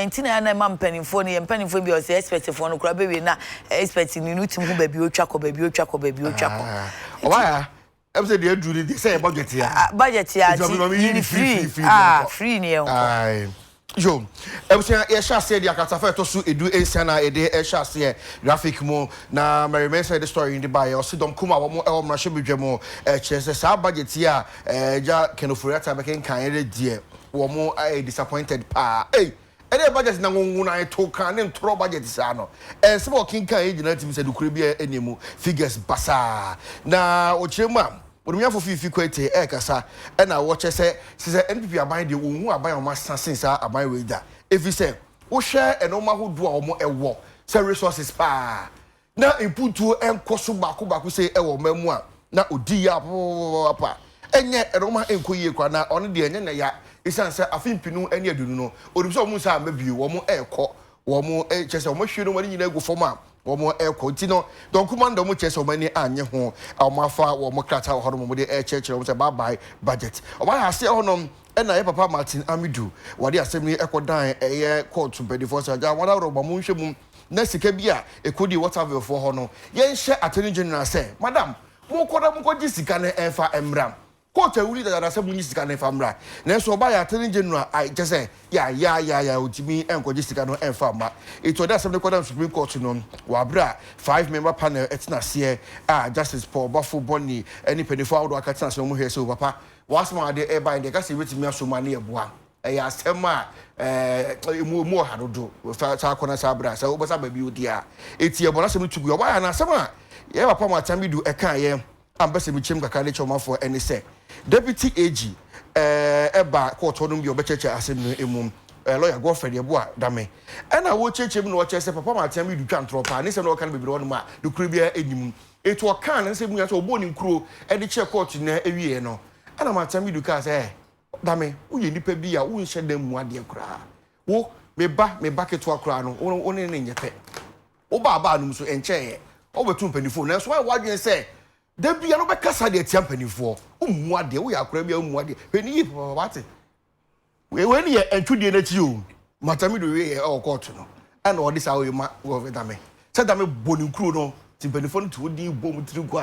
ntina na ma mpanimfo ne mpanimfo bi o se expect fo no kura be we na expect ni no tim ho ba bi otwako o wa em se de aduru de say budget ya ni free free ne yo ebusia ye sha say dia katafa to so edu ensiana ede e sha say graphic mo na Mary say the story in the buy o sidom kuma wo mo e wo mrahye bedwam chese sa budget ya ja kenofuriata be ken kan ere die wo mo disappointed pa ede budget na ngungu na to kan ne ntro budget sa no se bo kin kan e gina tim se dukure bi enemu figures basa na o chema Odumia for fifi kwete kasa na wo chese se NPP aban de wo hu aban o ma sansa aban we da efi se wo hwe enoma hodo a wo ewo se resources pa na imputu enkoso bako se ewo mamu a na odi ya pa enye enoma enkoyie kwa na ono de enye na ya isansa afimpinu ene adunu no odum se wo mu sa mabie wo mo ekọ wo mo chese wo mo hwe no mo nyina egu fom a womo continue don command mo chese o mani anye ho o afa wo mo krata ho mo de church wo say bye bye budget o ma ha se honom na ye papa Martin Amidu wade asemi ekodan eye court bedifo say ja wada ro ba mo nhwe mu na sika bi a ekodi waterville for ho no ye nhye attorney general say madam mo koda mo koji sika na enfa emram court awuri da say mo nyi sika na enfa mra na so ba ya attorney general I just say ya otimi enkoji sika no enfa ma it was assembly court Supreme Court no wabra 5-member panel etina se Justice Paul Bafo Boni any penifo awdo akatena so mo hwe so papa wasma de e bind de ka se wetimi asoma na eboa ya asema mu hadodo sa kona sa bra sa obosa ba bi odia etie bona se mutugu oba ya na asema ye papa Matamidu eka ye ambase mi chem kaka le choma for any say Deputy AG eba court honum bi obecheche asem emum lawyer Godfrey Yeboa dame na wo chechem no chese papa Matamidu twantropa ne se no kan bibiro honum a do kure bia enim eto kan ne se mu ya so oboni nkuro e de che court na ewie no ana Matamidu ka se dame wo ye nipa bi a wo nhye dem mu ade kura wo me ba keto akura no wo ne nyepe wo ba num so enche ye wo betu mpanifo na so wa dwen se There be another casa de champion what we are crabbing what when you what when you and 2 days at you, Matami do we all court and all this hour you might over dame. Said I'm a bonu crudo to benefit to the bomb to go.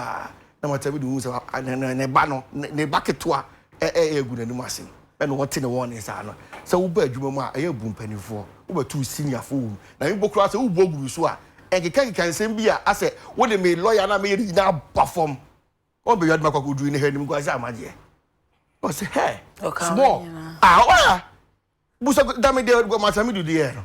No matter do and a banner, ne bucket to a good and massive. And what in the one is Anna. So, Berguma, a boom penny for over 2 senior fool. Now you book who bogu swa. And you can send me. I said, what they made lawyer and I made now perform. Oh, be your Mako doing the head and go as I might. I say, hey, small. Ah, Busa damn it, they would go Matami to the air.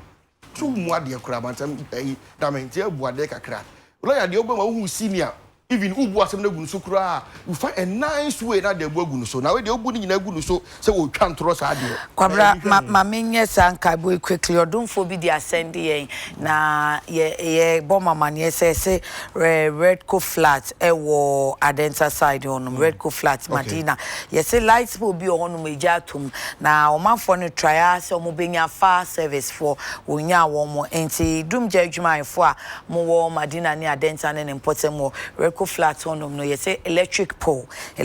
2 more dear crab and some damn dear Boadeka crab. Lawyer, the Obama who senior. Even who was some good sukra, you find a nice way that they were good so. Now they're opening in a good so we can't trust idea. Kwabra, my main sanka boy quickly or don't forbid the ascendi na ye bomber man say red co flat war adenta side on red co flat Madina. Yes, say lights will be on Mejatum. Now, man for no trials or moving a far service for Unya Womo and doom judgment for more Madina near adenta and important more red flat on no you say electric pole be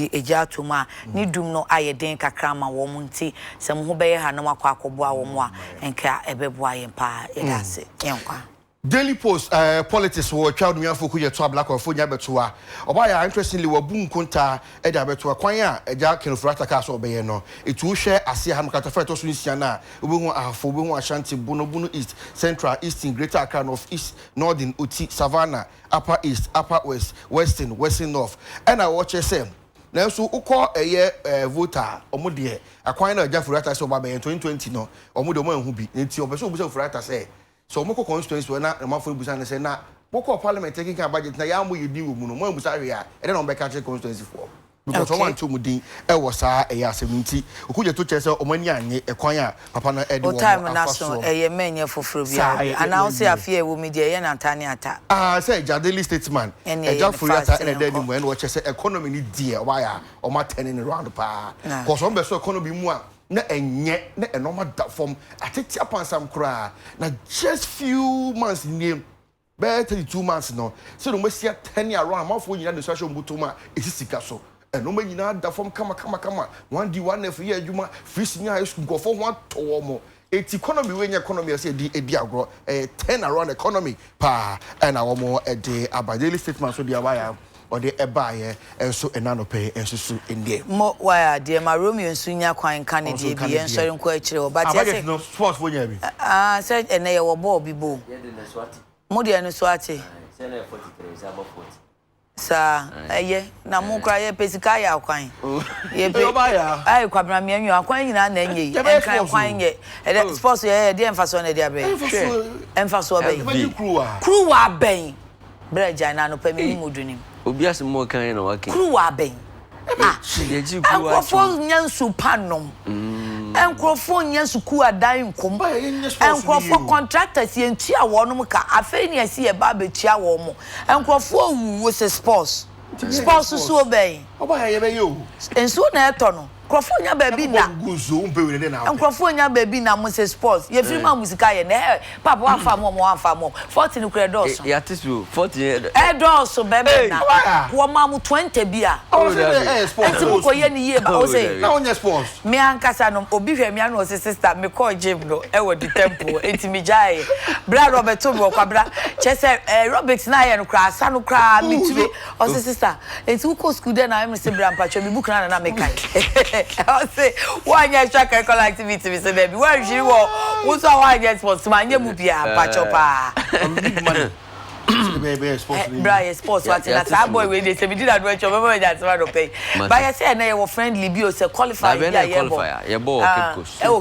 a jatuma ni dum no aye den kakra ma wo munti se mo be ha no akwa akoboa wo mo a enka ebeboa yen pa yase yenkwa Daily Post politics wo child me afoku ye to black of fonya betua obaya interestingly wo bu nkonta e da betua kwan a eja kenofrata ka so obeye no etu hwe ase ha makata fa to so nsia na obehu afo obehu Ashanti Bono East Central Eastern Greater Accra North East Northern Uti Savannah Upper East Upper West Western North and I watch SM na so ukọ voter omode akwan na eja frata so ba be 2020 no omode omo ehu bi enti obeso obuso frata say so moko constituency we na mafo busa na say na moko parliament taking can budget na ya mo yedi wo mu no mo busa we a e na mbeka che constituency for because one to mu din e wo sa e ya 70 okuje to che say omani anye e kwan a papa na e de wo time na so e ye menye foforo bia announce afia wo media ye na ntane ata say Daily Statesman e ja furiata e de mu e no che say economy ni die why a o ma turning around pa because on be so economy mu a na enye na enoma da form atete apansam kra na just few months name better 2 months no so no masia 10 year around amafo nyina de social mutuma esisika so enoma nyina da form kama 1D1F year adwuma free senior high school go for one to mo eti economy we nya economy say edi agro 10 around economy pa and our more the Daily Statement so dia wire or the ebaye enso enanope ensusu endie mo why dear my Romeo nsunya kwan Canada bi enso nko akire o but yes no sports for nya bi say ene ye wo ball bi bo ye de Nswati mo de Nswati say na 43 is about 40 sa eye na mo kra ye pesika ya kwan ye be obaya ai kwabra me anyu akwan nyina na enye enkran kwan ye sports ye de emfaso na de abre emfaso be kruwa ben breja na no pami mu dunim obi asemo kan na wake kruwa ben ye ji kruwa enkrofo nyansu panom enkrofo nyansu ku adan nkom enkrofo contractors ye ntia wonum ka afei ne asi ye ba be tia wo mo enkrofo wo se sports so ben oba ye be yo enso na eto no krofo nya baby na guzo umpe we ne na krofo nya baby na mo se sports ye firma musika ye na papa wa fa mo 40 credits ya tisu 40 edos baby na wo ma mu 20 bia sports ko ye ni ye ba o say na onye sports me ankasa no obi hwe me anu o sister me call gym no e wo di temple enti mi jai bra Robert to mo kwabra che say Robert na ye no kra asa no kra mi tube o sister enti ko school dey na me say bra mpacho mi book na me kai I say one year track activity we say baby where you wo so one year sports man ye mu bia mpacho pa baby sports bra sports what na boy we dey say we did adventure remember that man do pay but you say na your friendly bio say qualify ye bo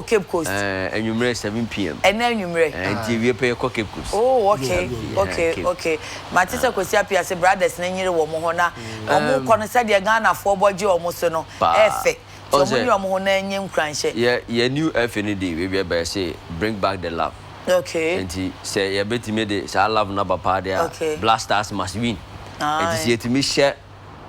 Cape Coast enumere 7 p.m. enumere and we pay Cape Coast oh okay matisa kwesi apia say brothers na nyire wo mo ho na omo kono say de Ghana for boje omo so no efe so mo ni omo ho na enye nkranhye ye new FND we be say bring back the love. Okay. And say you bet me the say love na papa there. Blasters must win. And see it me share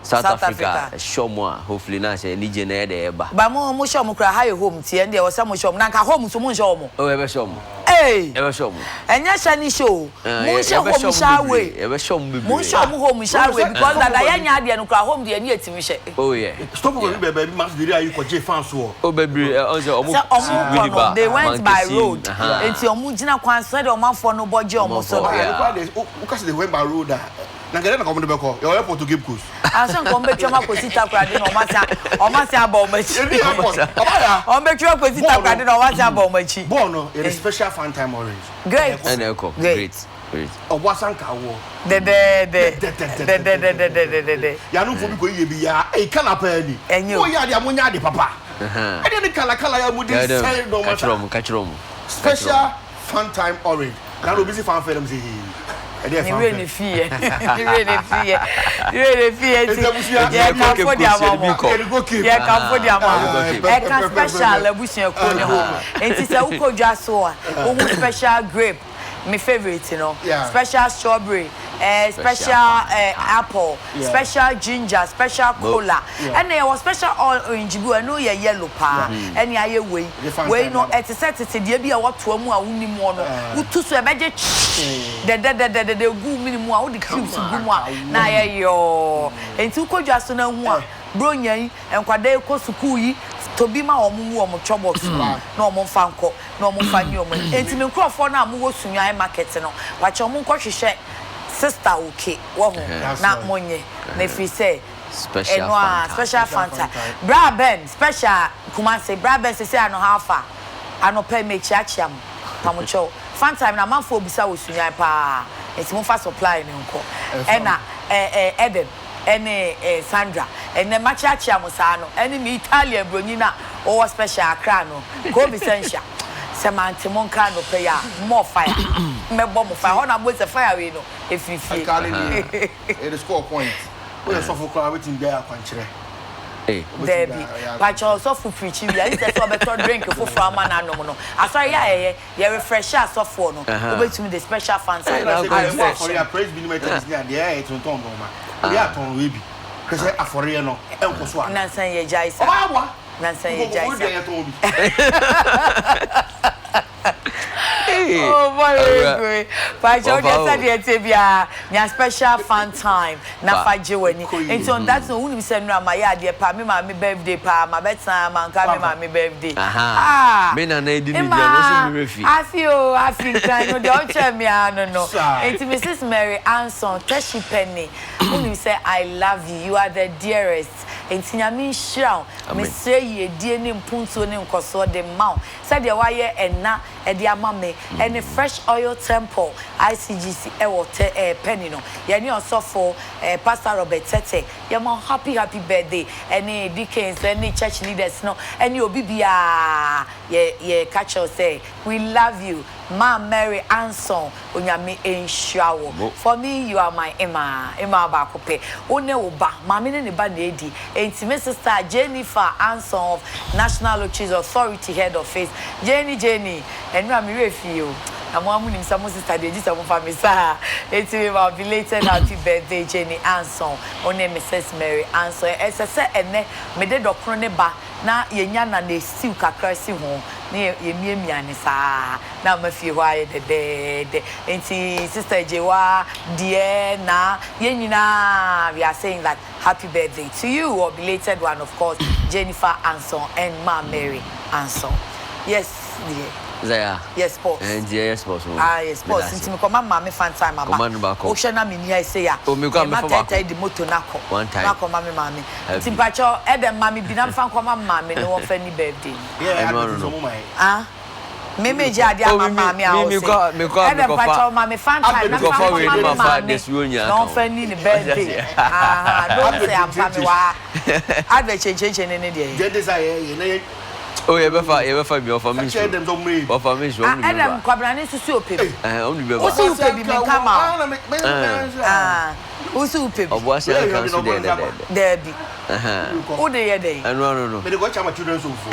South Africa show more hopefully na say ni je na de eba ba mo show mo kra high home tie ndie wo say mo show na nka home so mo show mo oh ebe show mo ebe show mo enya sha ni show mo show home shawe ebe show mo mo show mo home shawe because that ya nya de no kra home de ni etimi hye oh yeah stop go be baby match the ayi ko je fans wo oh baby on say omo really bad they went by road enti omo gina kwan so de omo afọ no boje omo so they went by road na ngere na come be ko your airport to give coast asan ko mbe twama ko sita kwade no o ma sia ba o machi o mbe twama ko sita kwade no o ma sia ba o machi born no a special fan time orange great great owasan ka wo de ya no fo bi ko ye bi ya e kala pa ni o ya de amonya de papa e de kala ya mu de say no ma catch special fan time orange na no busy fan film say ni really fear yeah can for dia mama yeah can for dia mama e can special abusia ko ne ho enti se ukodwa so a o special grape my favorite you know special strawberry special apple special ginger special cola and there was special orange bi no ye yellow pa and aye we no et set de bi a woto mu a woni mu no utu so e beje de gu minimu a wo de cubes gu mu a na ye yo enti ukodwa so na hu a bronyan enkwada e ko school yi tobi ma omu omu chobox na omu fanko na omu fanyi omu enti me nkrofo na amu wo sunwan market no wa che omu nkohwehwe sister okay wo ho na monye na fi say special fanta bra ben special kuma say bra ben say ano hafa ano pay me chiachiam pamucho fanta na manfo obisa wo sunwan pa enti mo fa supply ni nko ena Eden ene Sandra ene machiachia musano ene mi Italia bronyina o special akra no ko bisensha semante monka no pe ya more fire mebo mo fire na bo se fire we no efifie it score point we so for club wetin dey akwanchire Debbie pacho so for preach we are say so better drink for ama na no no asori ya ye refresh asofo no obetumi the special fans for your praise be no matter this there e ton ton ma we are ton we bi kese afore no enko so a nansan ye jaisa nansan ye jaisa oh boy pacho get said bia nya special fun time na faje wani and on that no unu say no ma ya de pa me ma me birthday pa ma betan ma nka me ma me birthday me na edi ni dia no so me refi afi kan no de o che me ano no and Mrs. Mary Anson Teshi Penny unu say I love you are the dearest entinya me shroud me say ye die ni mpunto ni nkoso de maw say de wa ye enna e de amame any fresh oil temple ICGC penny no ye ni osofo Pastor Robert Tete ye mo happy birthday any deacons any church leaders no any obi bia ye catch us say we love you Ma Mary Anson onyame enhwawo for me you are my Emma ba kope one oba ma me ne ba na edi enti sister Jennifer Anson of National Logistics Authority head of face Jenny enu am refi o amo amunim samo sister de ji samo family sa enti my belated happy birthday Jenny Anson one Mrs. Mary Anson esese ene me de dokro ne ba na yenya na na siw kakra si ho na yemiamiane sa na mafie ho aye de enti sister Jewa dear na yenyina we are saying that happy birthday to you or belated one of course Jennifer Anson and Ma Mary Anson yes dear Zaya. Yes, sports. And yes, sports. Yes, sports. Since me come mama fan time mama. Ocean na me say ya. Oh, me come for back. The motor nako. One time. Nako mama. Timpacho Eden mami bi na fan come mama no one any birthday. Yeah, no. Me ja dia mama me a o say. Eden pacho mami fan time na fan mama. No fan ni birthday. Don't say am family wa. Adve change ne dey. Get desire oh you befa me offer me share them don't me offer me so only Adam kwabrane susu opebi only be o su opebi me kama o su opebi obo ase kan so there bi o de ye dey no me dey go chama children so fu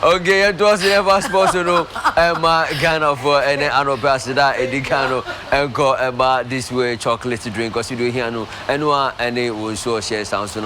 okay Okay, it was never supposed to know my Ghana for any annual pastor Edikano and go this way chocolate drink because you do here no and it will show share sounds